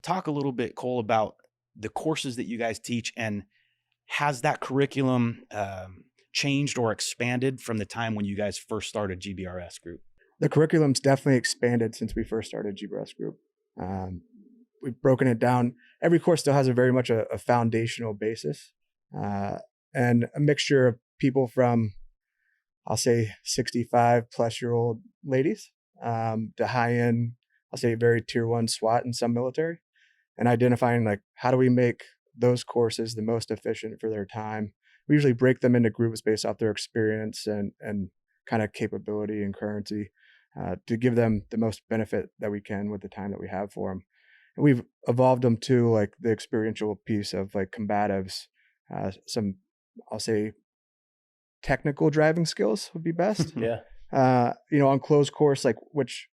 Talk a little bit, Cole, about the courses that you guys teach, and has that curriculum changed or expanded from the time when you guys first started GBRS Group? The curriculum's definitely expanded since we first started GBRS Group. Um, we've broken it down. Every course still has a very much a foundational basis, uh, and a mixture of people from, I'll say, 65 plus year old ladies, to high end, I'll say, very tier one SWAT and some military, and identifying like how do we make those courses the most efficient for their time. We usually break them into groups based off their experience and kind of capability and currency, to give them the most benefit that we can with the time that we have for them. And we've evolved them to like the experiential piece of like combatives, some, I'll say, technical driving skills would be best. Yeah. On closed course, like, which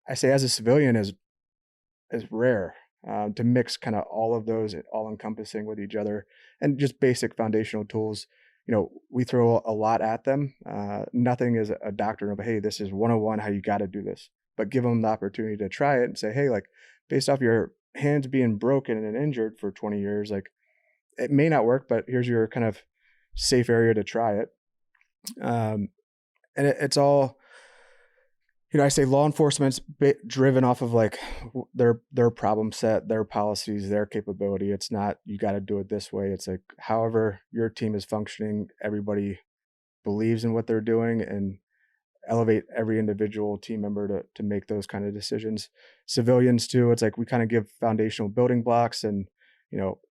I say as a civilian is rare, to mix kind of all of those all encompassing with each other, and just basic foundational tools. We throw a lot at them. Nothing is a doctrine of, hey, this is 101 how you got to do this, but give them the opportunity to try it and say, hey, like, based off your hands being broken and injured for 20 years, like, it may not work, but here's your kind of safe area to try it. And it's all, I say law enforcement's driven off of like their problem set, their policies, their capability. It's not, you got to do it this way. It's like, however your team is functioning, everybody believes in what they're doing, and elevate every individual team member to make those kind of decisions. Civilians too, it's like we kind of give foundational building blocks, and,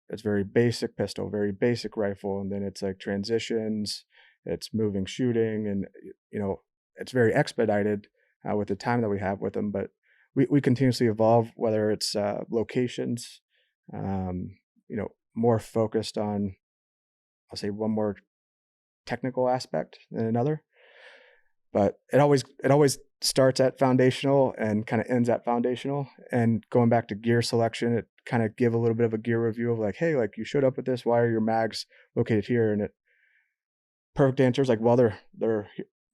it's very basic pistol, very basic rifle. And then it's like transitions, it's moving, shooting, and, it's very expedited with the time that we have with them. But we continuously evolve, whether it's locations, more focused on, I'll say, one more technical aspect than another. But it always starts at foundational and kind of ends at foundational. And going back to gear selection, it kind of give a little bit of a gear review of like, hey, like, you showed up with this, why are your mags located here? And perfect answer is like, well, they're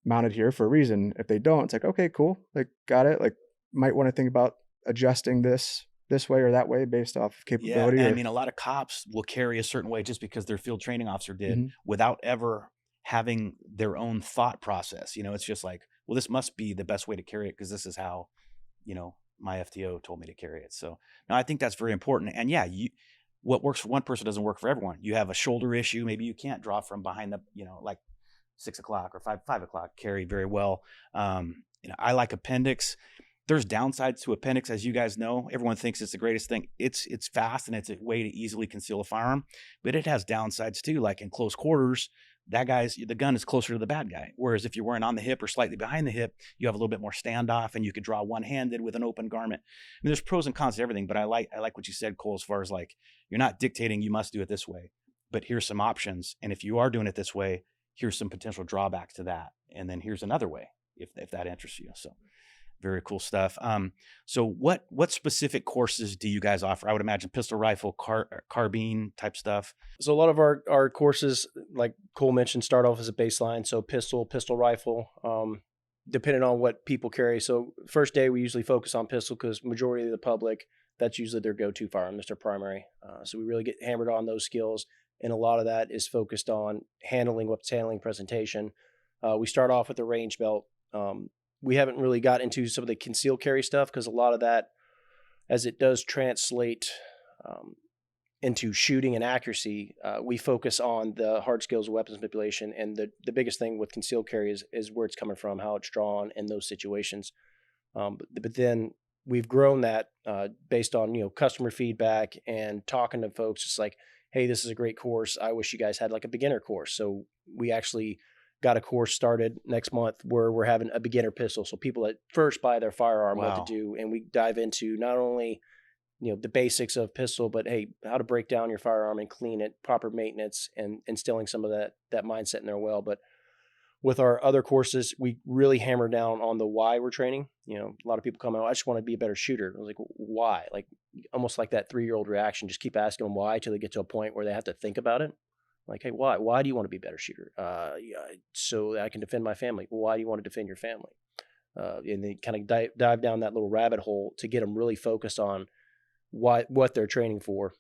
mounted here for a reason. If they don't, it's like, okay, cool, like, got it. Like, might want to think about adjusting this way or that way based off Yeah, capability. and I Or mean, a lot of cops will carry a certain way just because their field training officer did, Mhm. without ever having their own thought process. It's just like, well, this must be the best way to carry it because this is how, my FTO told me to carry it. So now I think that's very important. And yeah, what works for one person doesn't work for everyone. You have a shoulder issue, maybe you can't draw from behind the, like 6 o'clock or 5 o'clock carry very well. I like appendix. There's downsides to appendix, as you guys know. Everyone thinks it's the greatest thing. It's fast and it's a way to easily conceal a firearm, but it has downsides too. Like in close quarters, the gun is closer to the bad guy. Whereas if you're wearing on the hip or slightly behind the hip, you have a little bit more standoff, and you could draw one-handed with an open garment. I mean, there's pros and cons to everything, but I like what you said, Cole, as far as like, you're not dictating you must do it this way, but here's some options. And if you are doing it this way, here's some potential drawbacks to that. And then here's another way if that interests you. So very cool stuff. So what specific courses do you guys offer? I would imagine pistol, rifle, carbine type stuff. So a lot of our courses, like Cole mentioned, start off as a baseline. So pistol, rifle, depending on what people carry. So first day we usually focus on pistol because majority of the public, that's usually their go-to firearm, that's their primary. So we really get hammered on those skills. And a lot of that is focused on handling, weapons handling, presentation. We start off with the range belt. We haven't really got into some of the concealed carry stuff because a lot of that, as it does translate into shooting and accuracy, we focus on the hard skills of weapons manipulation. And the biggest thing with concealed carry is where it's coming from, how it's drawn in those situations. But then we've grown that based on customer feedback and talking to folks. It's like, hey, this is a great course. I wish you guys had like a beginner course. So we actually got a course started next month where we're having a beginner pistol. So people that first buy their firearm, Wow. what to do. And we dive into not only, the basics of pistol, but hey, how to break down your firearm and clean it, proper maintenance, and instilling some of that mindset in there well. But with our other courses, we really hammer down on the why we're training. A lot of people come out, I just want to be a better shooter. I was like, why? Like almost like that 3-year-old reaction. Just keep asking them why till they get to a point where they have to think about it. Like, hey, why? Why do you want to be a better shooter? So that I can defend my family. Why do you want to defend your family? And they kind of dive down that little rabbit hole to get them really focused on what they're training for.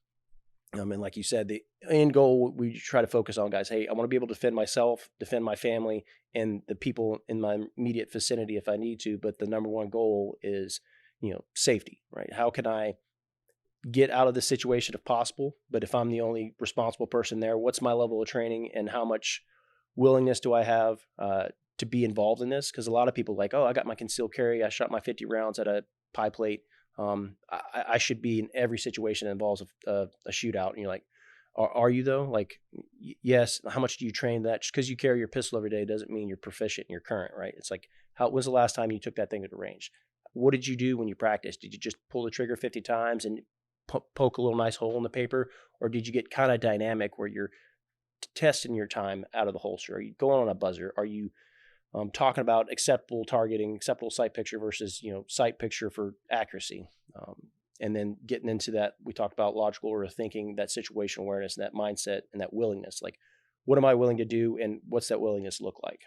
And like you said, the end goal we try to focus on, guys. Hey, I want to be able to defend myself, defend my family, and the people in my immediate vicinity if I need to. But the number one goal is, safety, right? How can I get out of the situation if possible? But if I'm the only responsible person there, what's my level of training and how much willingness do I have to be involved in this? Because a lot of people like, oh, I got my concealed carry, I shot my 50 rounds at a pie plate. I should be in every situation that involves a shootout. And you're like, are you though? Like, yes. How much do you train that? Just because you carry your pistol every day doesn't mean you're proficient in your current, right? It's like, when's the last time you took that thing to the range? What did you do when you practiced? Did you just pull the trigger 50 times and poke a little nice hole in the paper? Or did you get kind of dynamic where you're testing your time out of the holster? Are you going on a buzzer? Are you talking about acceptable targeting, acceptable sight picture versus, sight picture for accuracy? And then getting into that, we talked about logical or thinking, that situational awareness and that mindset and that willingness. Like, what am I willing to do and what's that willingness look like?